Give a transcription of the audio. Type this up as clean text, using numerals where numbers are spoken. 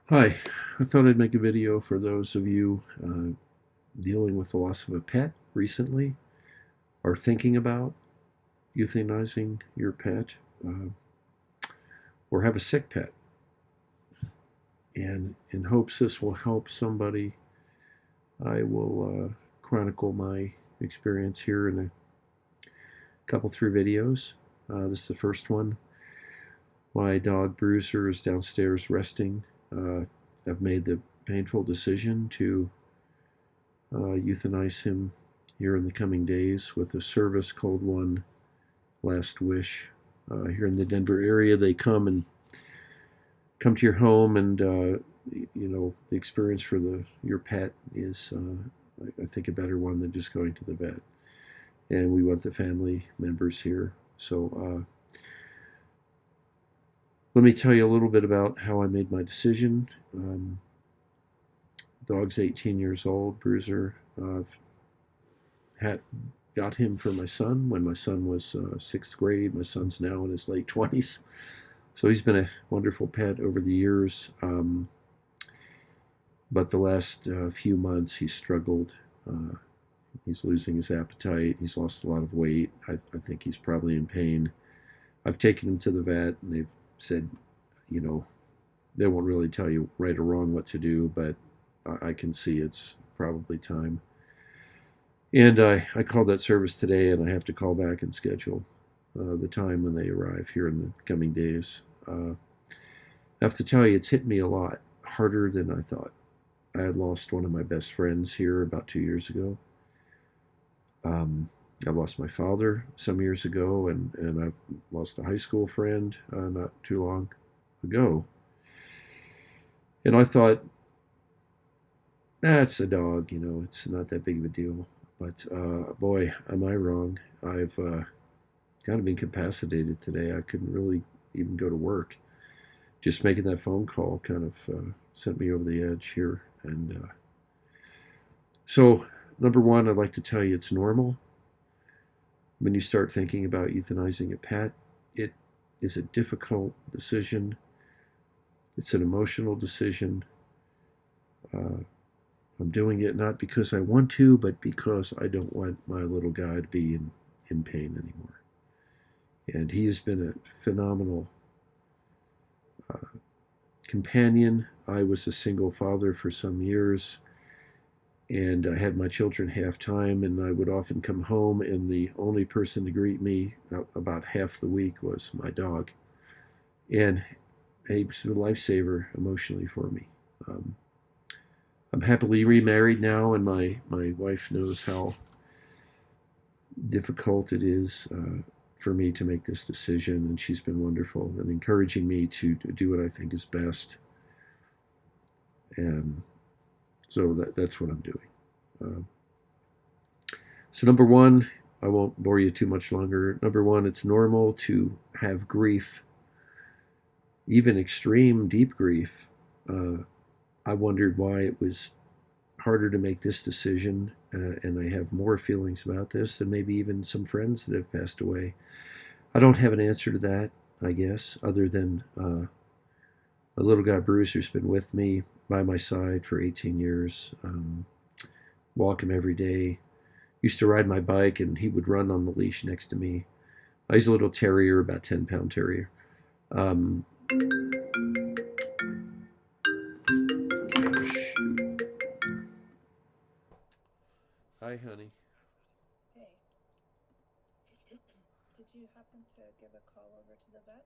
Hi, I thought I'd make a video for those of you dealing with the loss of a pet recently or thinking about euthanizing your pet uh, or have a sick pet. And in hopes this will help somebody, I will chronicle my experience here in a couple, three videos. This is the first one. My dog Bruiser is downstairs resting. I've made the painful decision to euthanize him here in the coming days with a service called One Last Wish. Here in the Denver area, they come to your home, and the experience for your pet is, I think, a better one than just going to the vet. And we want the family members here. So let me tell you a little bit about how I made my decision. Dog's 18 years old, Bruiser. I've had got him for my son when my son was sixth grade. My son's now in his late 20s. So he's been a wonderful pet over the years. But the last few months, he's struggled. He's losing his appetite. He's lost a lot of weight. I think he's probably in pain. I've taken him to the vet, and they've said, they won't really tell you right or wrong what to do, but I can see it's probably time. And I called that service today, and I have to call back and schedule the time when they arrive here in the coming days. I have to tell you, it's hit me a lot harder than I thought. I had lost one of my best friends here about 2 years ago. I lost my father some years ago, and I've lost a high school friend not too long ago. And I thought, it's a dog, it's not that big of a deal. But boy, am I wrong. I've kind of incapacitated today. I couldn't really even go to work. Just making that phone call kind of sent me over the edge here. And so, number one, I'd like to tell you it's normal. When you start thinking about euthanizing a pet, it is a difficult decision. It's an emotional decision. I'm doing it not because I want to, but because I don't want my little guy to be in pain anymore. And he has been a phenomenal companion. I was a single father for some years, and I had my children half time, and I would often come home, and the only person to greet me about half the week was my dog. And he was a lifesaver emotionally for me. I'm happily remarried now, and my wife knows how difficult it is for me to make this decision, and she's been wonderful and encouraging me to do what I think is best. And so that's what I'm doing. So number one, I won't bore you too much longer. Number one, it's normal to have grief, even extreme, deep grief. I wondered why it was harder to make this decision, and I have more feelings about this than maybe even some friends that have passed away. I don't have an answer to that, I guess, other than a little guy Bruiser's been with me by my side for 18 years. Walk him every day. Used to ride my bike, and he would run on the leash next to me. He's a little terrier, about 10-pound terrier. Um, Hi, honey. Hey, did you happen to give a call over to the vet?